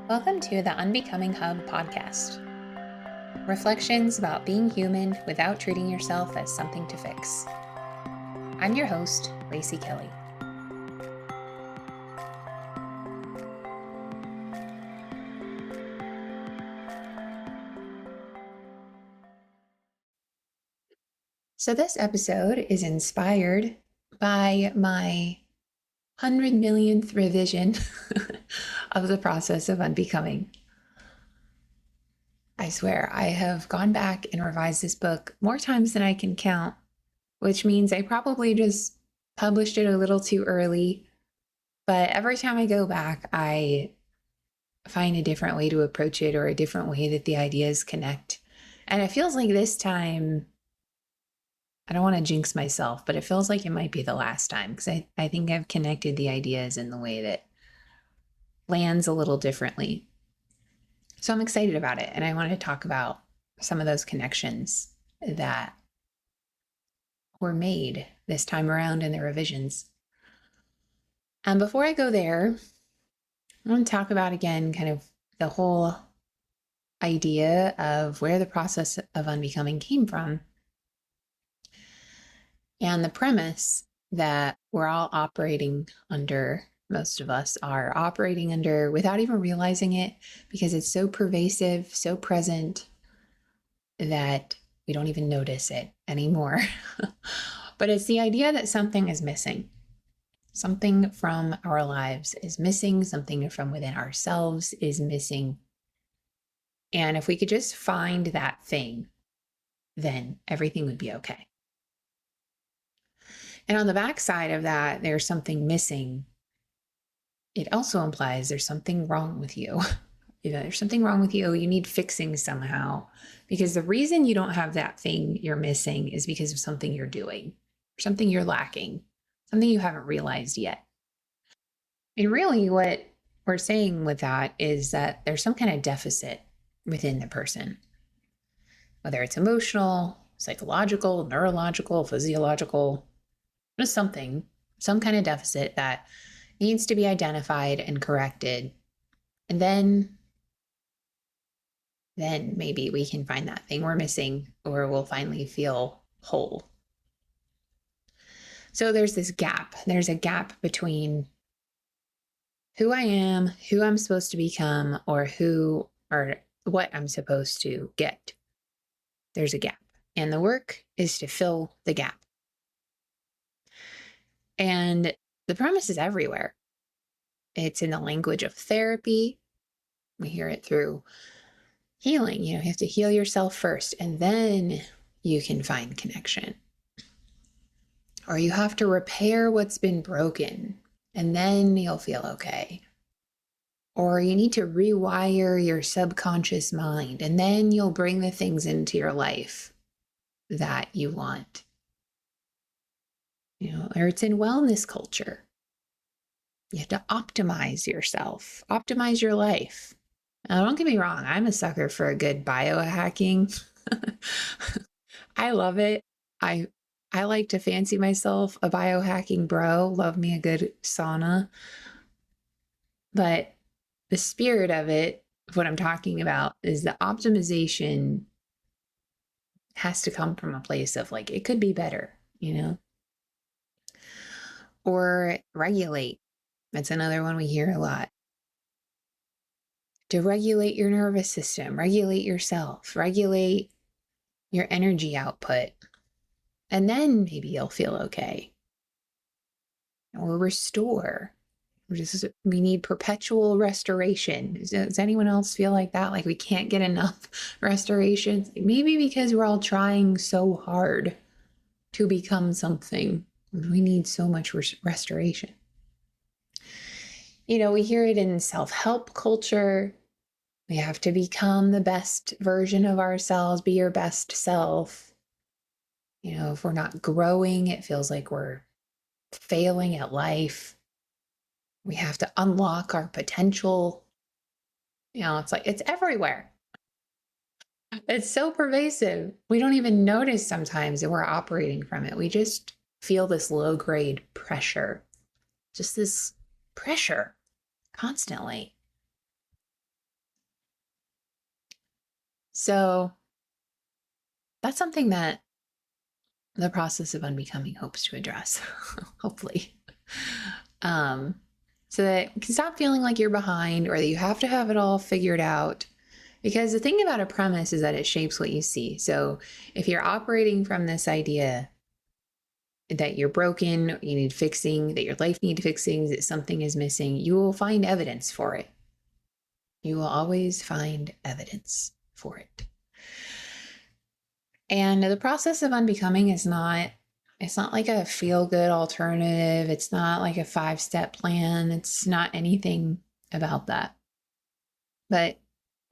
Welcome to the Unbecoming Hub podcast. Reflections about being human without treating yourself as something to fix. I'm your host, Lacey Kelly. So this episode is inspired by my 100 millionth revision of the Process of Unbecoming. I swear, I have gone back and revised this book more times than I can count, which means I probably just published it a little too early. But every time I go back, I find a different way to approach it or a different way that the ideas connect. And it feels like this time, I don't want to jinx myself, but it feels like it might be the last time because I think I've connected the ideas in the way that lands a little differently. So I'm excited about it. And I want to talk about some of those connections that were made this time around in the revisions. And before I go there, I want to talk about again kind of the whole idea of where the process of unbecoming came from and the premise that we're all operating under, most of us are operating under without even realizing it because it's so pervasive, so present that we don't even notice it anymore. But it's the idea that something is missing. Something from our lives is missing, something from within ourselves is missing. And if we could just find that thing, then everything would be okay. And on the backside of that, there's something missing. It also implies there's something wrong with you. There's something wrong with you. You need fixing somehow. Because the reason you don't have that thing you're missing is because of something you're doing, something you're lacking, something you haven't realized yet. And really what we're saying with that is that there's some kind of deficit within the person, whether it's emotional, psychological, neurological, physiological, just something, some kind of deficit that needs to be identified and corrected. And then maybe we can find that thing we're missing, or we'll finally feel whole. So there's this gap. There's a gap between who I am, who I'm supposed to become, or what I'm supposed to get. There's a gap. And the work is to fill the gap. And the premise is everywhere. It's in the language of therapy. We hear it through healing. You have to heal yourself first, and then you can find connection. Or you have to repair what's been broken, and then you'll feel okay. Or you need to rewire your subconscious mind, and then you'll bring the things into your life that you want. Or it's in wellness culture. You have to optimize yourself, optimize your life. Now, don't get me wrong, I'm a sucker for a good biohacking. I love it. I like to fancy myself a biohacking bro, love me a good sauna. But the spirit of it, of what I'm talking about, is the optimization has to come from a place of like, it could be better, Or regulate. That's another one we hear a lot. To regulate your nervous system, regulate yourself, regulate your energy output. And then maybe you'll feel okay. Or restore. We need perpetual restoration. Does anyone else feel like that? Like we can't get enough restoration? Maybe because we're all trying so hard to become something. We need so much restoration. We hear it in self-help culture. We have to become the best version of ourselves, be your best self. If we're not growing, it feels like we're failing at life. We have to unlock our potential. It's like, it's everywhere. It's so pervasive. We don't even notice sometimes that we're operating from it. We just feel this low-grade pressure, just this pressure constantly. So that's something that the process of unbecoming hopes to address, hopefully. Um, so that you can stop feeling like you're behind or that you have to have it all figured out. Because the thing about a premise is that it shapes what you see. So if you're operating from this idea that you're broken, you need fixing, that your life needs fixing, that something is missing, you will find evidence for it. You will always find evidence for it. And the process of unbecoming is not, it's not like a feel-good alternative. It's not like a 5-step plan. It's not anything about that. But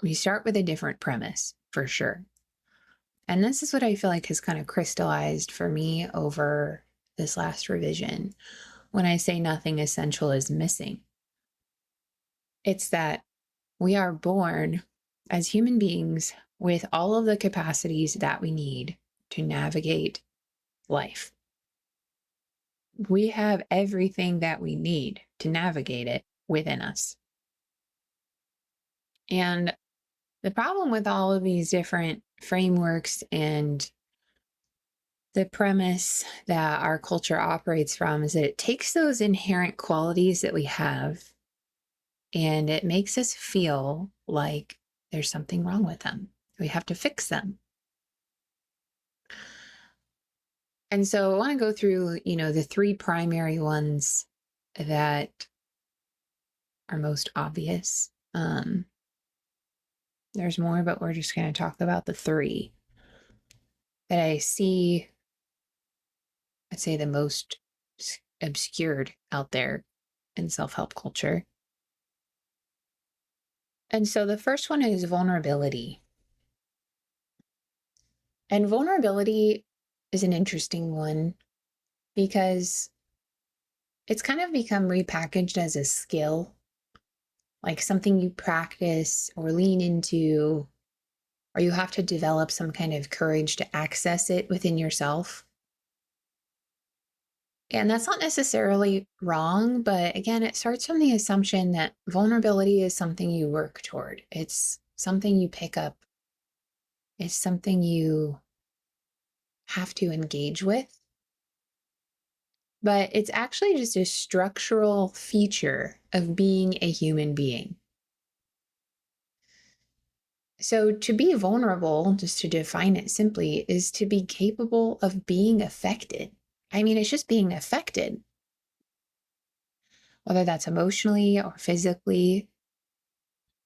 we start with a different premise for sure. And this is what I feel like has kind of crystallized for me over this last revision. When I say nothing essential is missing, it's that we are born as human beings with all of the capacities that we need to navigate life. We have everything that we need to navigate it within us. And the problem with all of these different frameworks and the premise that our culture operates from is that it takes those inherent qualities that we have and it makes us feel like there's something wrong with them. We have to fix them. And so I want to go through, the 3 primary ones that are most obvious. There's more, but we're just going to talk about the 3 that I see, I'd say, the most obscured out there in self-help culture. And so the first one is vulnerability. And vulnerability is an interesting one because it's kind of become repackaged as a skill, like something you practice or lean into, or you have to develop some kind of courage to access it within yourself. And that's not necessarily wrong, but again, it starts from the assumption that vulnerability is something you work toward. It's something you pick up. It's something you have to engage with. But it's actually just a structural feature of being a human being. So to be vulnerable, just to define it simply, is to be capable of being affected. I mean, it's just being affected, whether that's emotionally or physically.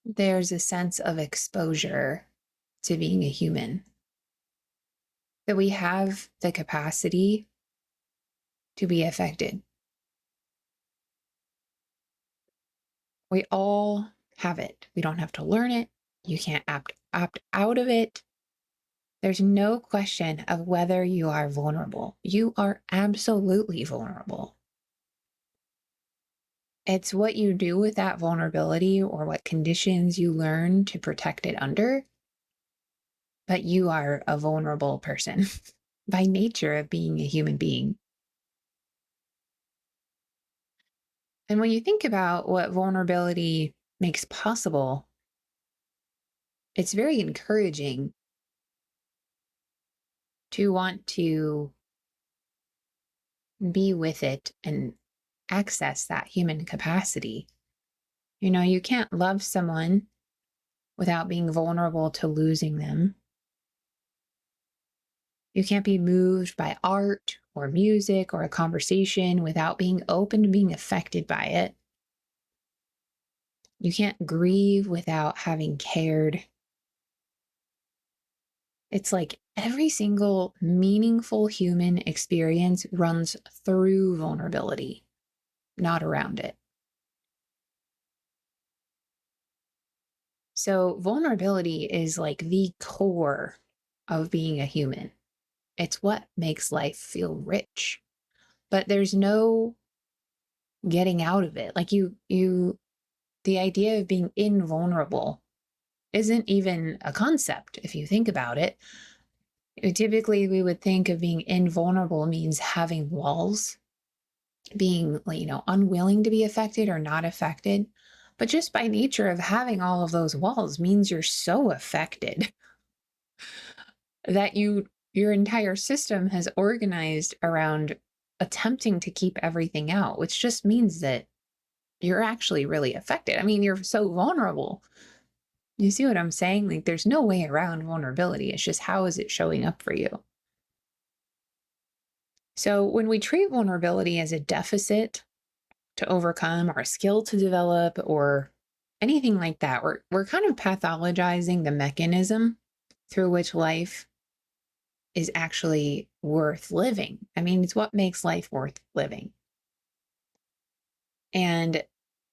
There's a sense of exposure to being a human, that we have the capacity to be affected. We all have it. We don't have to learn it. You can't opt out of it. There's no question of whether you are vulnerable. You are absolutely vulnerable. It's what you do with that vulnerability or what conditions you learn to protect it under. But you are a vulnerable person by nature of being a human being. And when you think about what vulnerability makes possible, it's very encouraging to want to be with it and access that human capacity. You can't love someone without being vulnerable to losing them. You can't be moved by art or music or a conversation without being open to being affected by it. You can't grieve without having cared. It's like every single meaningful human experience runs through vulnerability, not around it. So vulnerability is like the core of being a human. It's what makes life feel rich. But there's no getting out of it. Like the idea of being invulnerable isn't even a concept if you think about it. Typically, we would think of being invulnerable means having walls, being, unwilling to be affected or not affected. But just by nature of having all of those walls means you're so affected. that your entire system has organized around attempting to keep everything out, which just means that you're actually really affected. I mean, you're so vulnerable. You see what I'm saying? Like, there's no way around vulnerability. It's just, how is it showing up for you? So when we treat vulnerability as a deficit to overcome or a skill to develop or anything like that, we're kind of pathologizing the mechanism through which life is actually worth living. I mean, it's what makes life worth living. And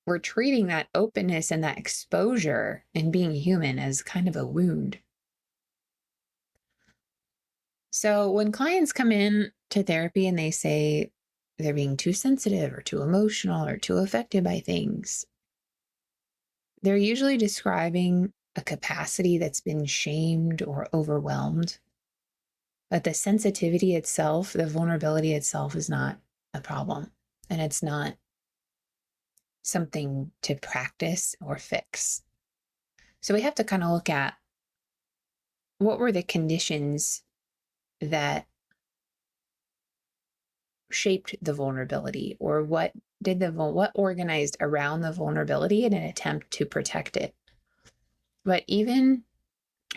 we're treating that openness and that exposure and being human as kind of a wound. So when clients come in to therapy and they say they're being too sensitive or too emotional or too affected by things, they're usually describing a capacity that's been shamed or overwhelmed. But the sensitivity itself, the vulnerability itself, is not a problem. And it's not something to practice or fix. So we have to kind of look at what were the conditions that shaped the vulnerability, or what organized around the vulnerability in an attempt to protect it. But even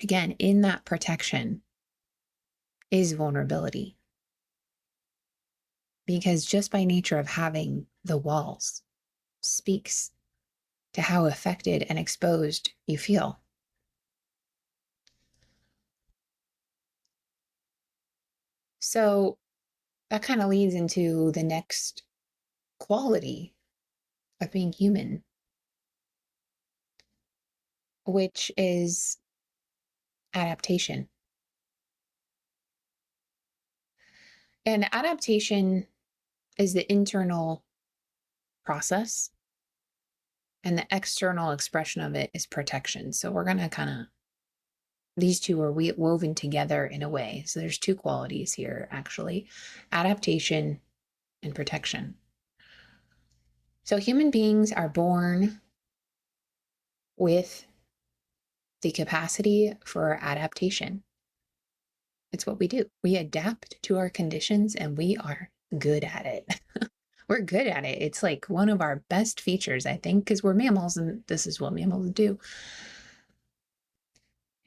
again, in that protection is vulnerability, because just by nature of having the walls speaks to how affected and exposed you feel. So that kind of leads into the next quality of being human, which is adaptation. And adaptation is the internal process, and the external expression of it is protection. So we're going to kind of, these two are woven together in a way. So there's two qualities here, actually: adaptation and protection. So human beings are born with the capacity for adaptation. It's what we do. We adapt to our conditions and we are good at it. We're good at it. It's like one of our best features, I think, because we're mammals and this is what mammals do.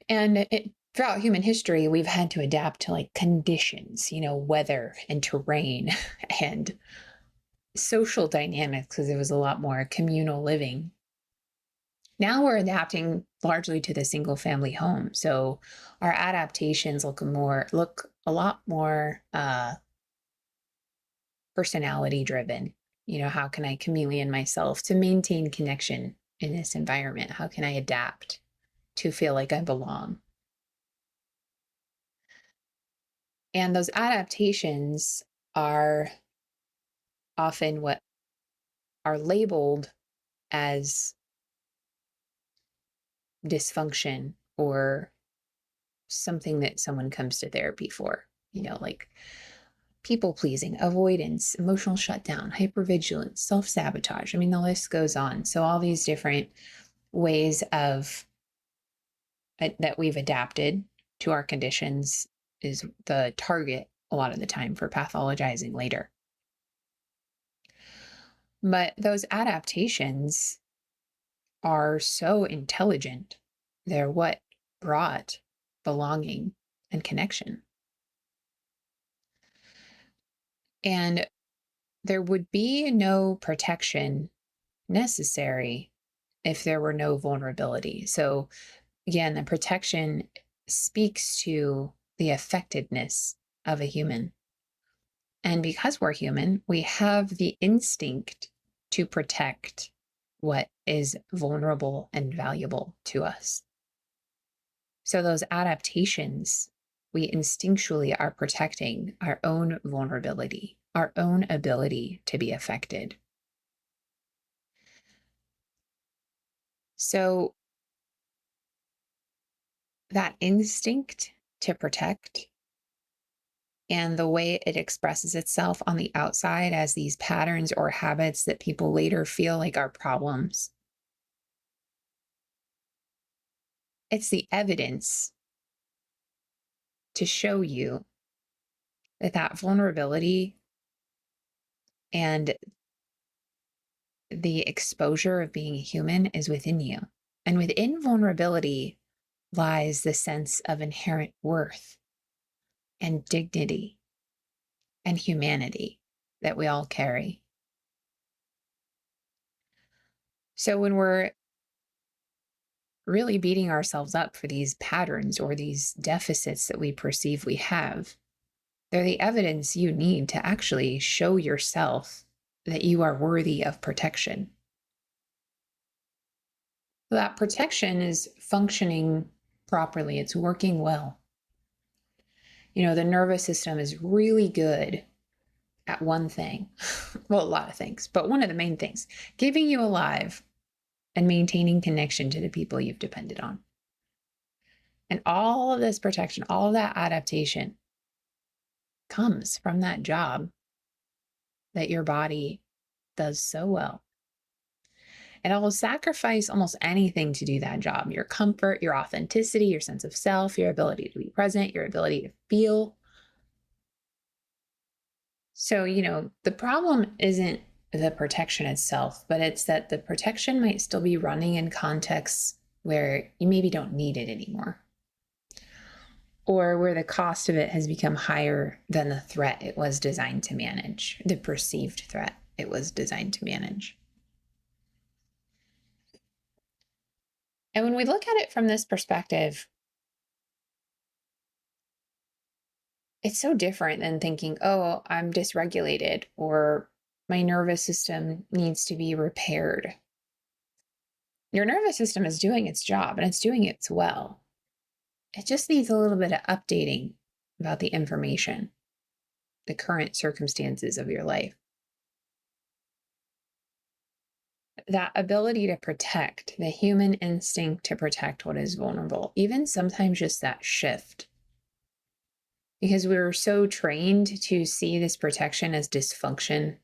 And throughout human history, we've had to adapt to like conditions, weather and terrain and social dynamics, because it was a lot more communal living. Now we're adapting largely to the single family home. So our adaptations look a lot more personality driven. How can I chameleon myself to maintain connection in this environment? How can I adapt to feel like I belong? And those adaptations are often what are labeled as dysfunction or something that someone comes to therapy for, like people pleasing, avoidance, emotional shutdown, hypervigilance, self sabotage. I mean, the list goes on. So, all these different ways of that we've adapted to our conditions is the target a lot of the time for pathologizing later. But those adaptations are so intelligent. They're what brought belonging and connection. And there would be no protection necessary if there were no vulnerability. So, again, the protection speaks to the affectedness of a human. And because we're human, we have the instinct to protect what is vulnerable and valuable to us. So, those adaptations, we instinctually are protecting our own vulnerability, our own ability to be affected. So, that instinct to protect and the way it expresses itself on the outside as these patterns or habits that people later feel like are problems. It's the evidence to show you that vulnerability and the exposure of being a human is within you. And within vulnerability lies the sense of inherent worth and dignity and humanity that we all carry. So when we're really beating ourselves up for these patterns or these deficits that we perceive we have, they're the evidence you need to actually show yourself that you are worthy of protection. That protection is functioning properly, it's working well. The nervous system is really good at one thing. Well, a lot of things, but one of the main things, keeping you alive and maintaining connection to the people you've depended on. And all of this protection, all of that adaptation comes from that job that your body does so well. And it will sacrifice almost anything to do that job: your comfort, your authenticity, your sense of self, your ability to be present, your ability to feel. So, the problem isn't the protection itself, but it's that the protection might still be running in contexts where you maybe don't need it anymore, or where the cost of it has become higher than the threat it was designed to manage, the perceived threat it was designed to manage. And when we look at it from this perspective, it's so different than thinking, oh, I'm dysregulated or my nervous system needs to be repaired. Your nervous system is doing its job and it's doing it well. It just needs a little bit of updating about the information, the current circumstances of your life. That ability to protect, the human instinct to protect what is vulnerable, even sometimes just that shift. Because we were so trained to see this protection as dysfunction,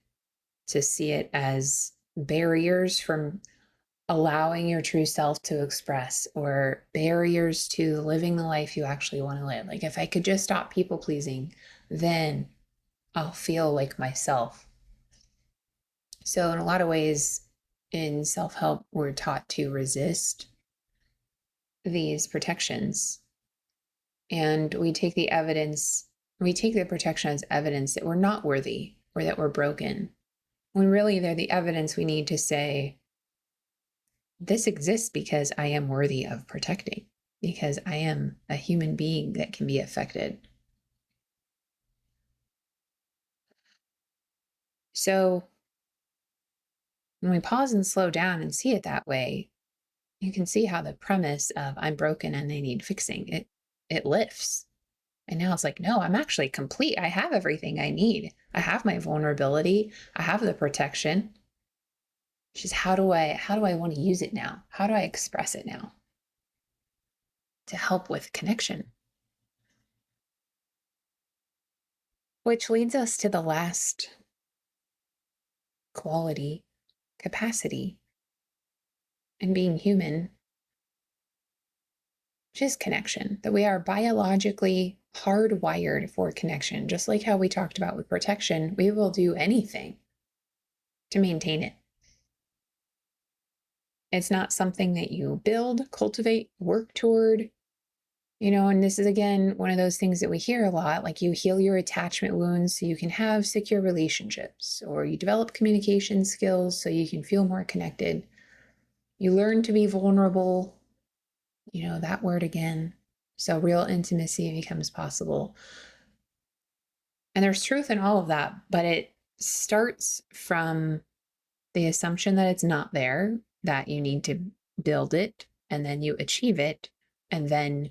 to see it as barriers from allowing your true self to express, or barriers to living the life you actually want to live. Like, if I could just stop people pleasing, then I'll feel like myself. So in a lot of ways in self-help, we're taught to resist these protections. And we take the protection as evidence that we're not worthy or that we're broken, when really they're the evidence we need to say, this exists because I am worthy of protecting, because I am a human being that can be affected. So when we pause and slow down and see it that way, you can see how the premise of I'm broken and I need fixing, it lifts. And now it's like, no, I'm actually complete. I have everything I need. I have my vulnerability. I have the protection. It's just how do I want to use it now? How do I express it now to help with connection? Which leads us to the last quality, capacity, and being human, which is connection, that we are biologically hardwired for connection. Just like how we talked about with protection, we will do anything to maintain it. It's not something that you build, cultivate, work toward, and this is, again, one of those things that we hear a lot, like you heal your attachment wounds so you can have secure relationships, or you develop communication skills so you can feel more connected. You learn to be vulnerable, that word again. So real intimacy becomes possible. And there's truth in all of that, but it starts from the assumption that it's not there, that you need to build it, and then you achieve it, and then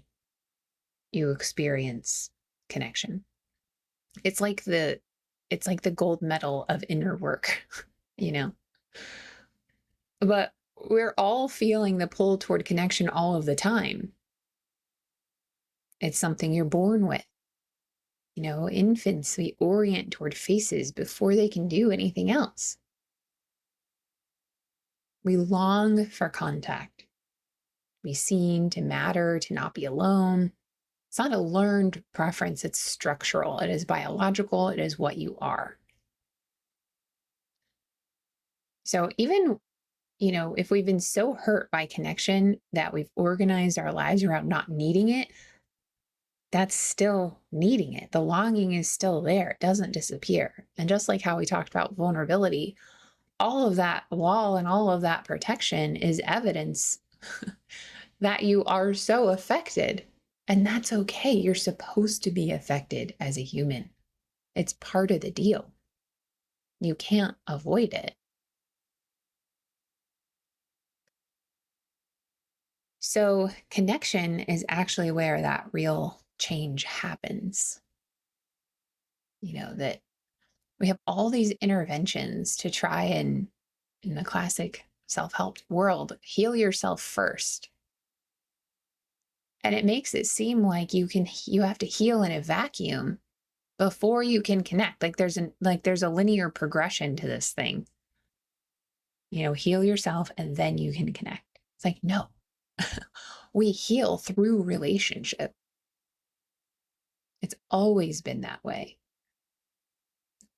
you experience connection. It's like the gold medal of inner work, But we're all feeling the pull toward connection all of the time. It's something you're born with. Infants, we orient toward faces before they can do anything else. We long for contact, to be seen, to matter, to not be alone. It's not a learned preference, it's structural. It is biological, it is what you are. So even, if we've been so hurt by connection that we've organized our lives around not needing it, that's still needing it. The longing is still there. It doesn't disappear. And just like how we talked about vulnerability, all of that wall and all of that protection is evidence that you are so affected. And that's okay. You're supposed to be affected as a human. It's part of the deal. You can't avoid it. So, connection is actually where that real change happens. That we have all these interventions to try and, in the classic self help world, heal yourself first. And it makes it seem like you have to heal in a vacuum before you can connect. Like there's a linear progression to this thing. Heal yourself and then you can connect. It's like, no. We heal through relationship. It's always been that way.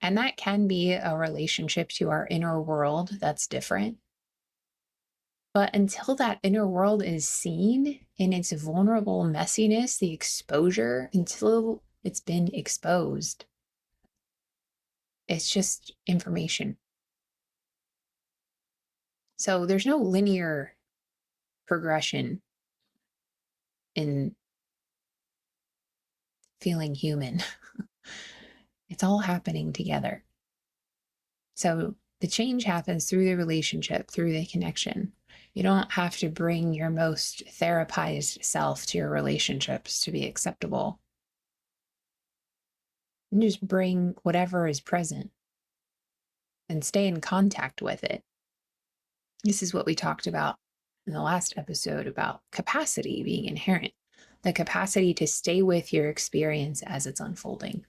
And that can be a relationship to our inner world that's different. But until that inner world is seen in its vulnerable messiness, the exposure, until it's been exposed, it's just information. So there's no linear progression in feeling human. It's all happening together. So the change happens through the relationship, through the connection. You don't have to bring your most therapized self to your relationships to be acceptable. You just bring whatever is present and stay in contact with it. This is what we talked about in the last episode about capacity being inherent, the capacity to stay with your experience as it's unfolding.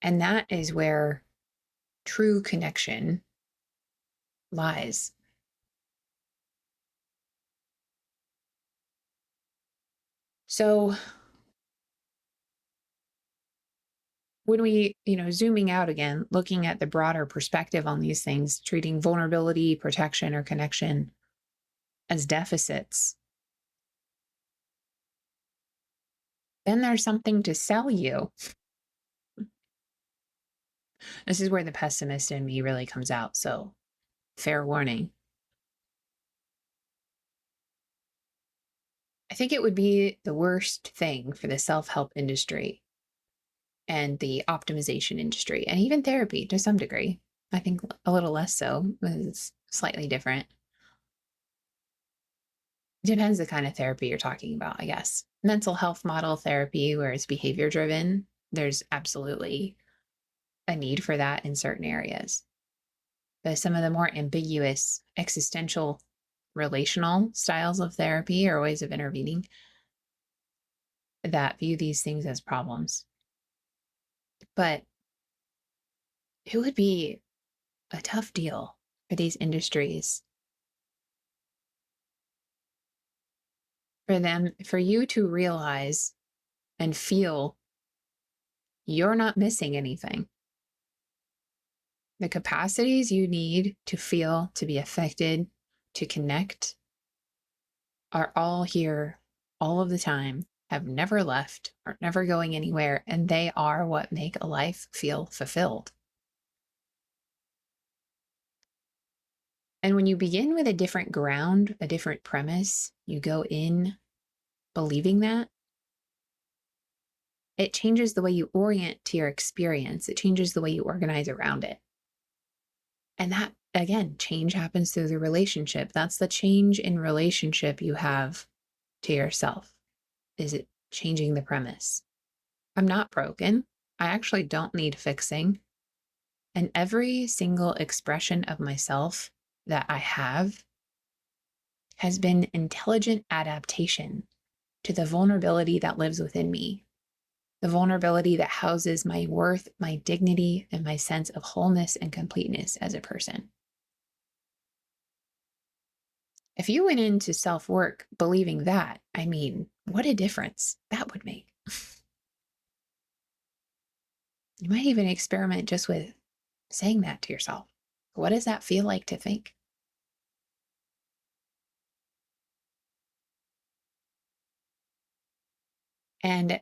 And that is where true connection lies. So when we, zooming out again, looking at the broader perspective on these things, treating vulnerability, protection, or connection as deficits, then there's something to sell you. This is where the pessimist in me really comes out. So, fair warning. I think it would be the worst thing for the self help industry and the optimization industry, and even therapy to some degree. I think a little less so, it's slightly different. Depends the kind of therapy you're talking about, I guess. Mental health model therapy, where it's behavior driven, there's absolutely a need for that in certain areas. But some of the more ambiguous existential relational styles of therapy or ways of intervening that view these things as problems. But it would be a tough deal for these industries, for you to realize and feel you're not missing anything. The capacities you need to feel, to be affected, to connect are all here all of the time, have never left, are never going anywhere, and they are what make a life feel fulfilled. And when you begin with a different ground, a different premise, you go in believing that, it changes the way you orient to your experience. It changes the way you organize around it. And that, again, change happens through the relationship. That's the change in relationship you have to yourself. Is it changing the premise? I'm not broken. I actually don't need fixing. And every single expression of myself that I have has been intelligent adaptation to the vulnerability that lives within me, the vulnerability that houses my worth, my dignity, and my sense of wholeness and completeness as a person. If you went into self work believing that, I mean, what a difference that would make. You might even experiment just with saying that to yourself. What does that feel like to think? And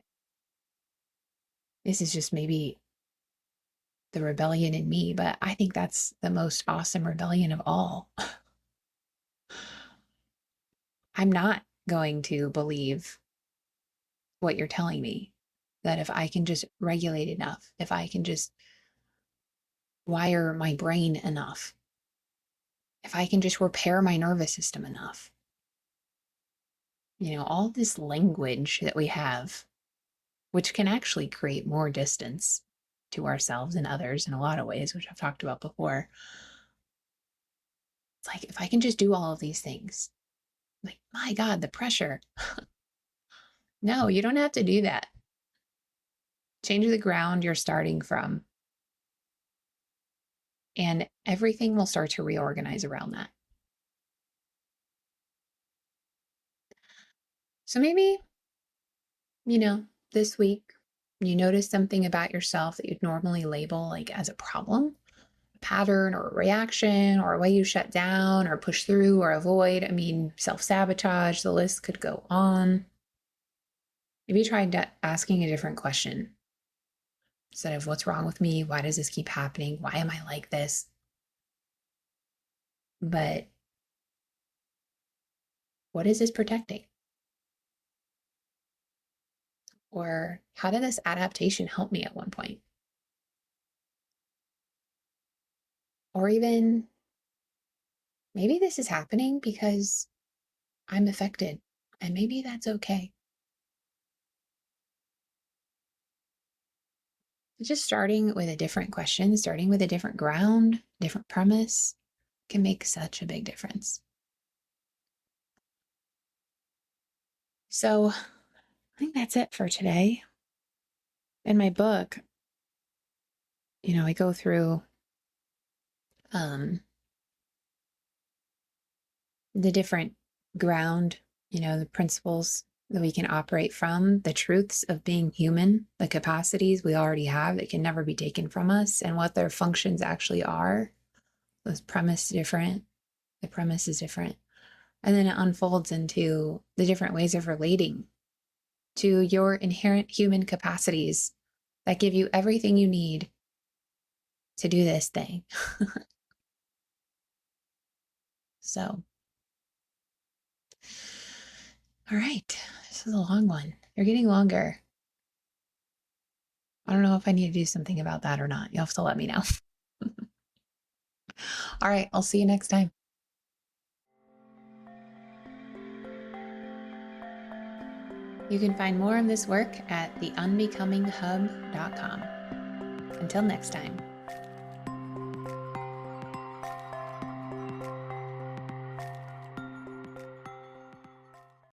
this is just maybe the rebellion in me, but I think that's the most awesome rebellion of all. I'm not going to believe what you're telling me, that if I can just regulate enough, if I can just wire my brain enough, if I can just repair my nervous system enough, all this language that we have, which can actually create more distance to ourselves and others in a lot of ways, which I've talked about before. It's like, if I can just do all of these things, like, my God, the pressure. No, you don't have to do that. Change the ground you're starting from, and everything will start to reorganize around that. So maybe, this week you notice something about yourself that you'd normally label like as a problem, a pattern or a reaction or a way you shut down or push through or avoid. I mean, self-sabotage, the list could go on. Maybe try asking a different question instead of what's wrong with me? Why does this keep happening? Why am I like this? But what is this protecting? Or how did this adaptation help me at one point? Or even maybe this is happening because I'm affected, and maybe that's okay. Just starting with a different question, starting with a different ground, different premise can make such a big difference. So I think that's it for today. In my book, I go through the different ground, the principles that we can operate from, the truths of being human, the capacities we already have that can never be taken from us, and what their functions actually are. The premise is different. And then it unfolds into the different ways of relating to your inherent human capacities that give you everything you need to do this thing. So, all right, this is a long one. You're getting longer. I don't know if I need to do something about that or not. You'll have to let me know. All right, I'll see you next time. You can find more of this work at theunbecominghub.com. Until next time.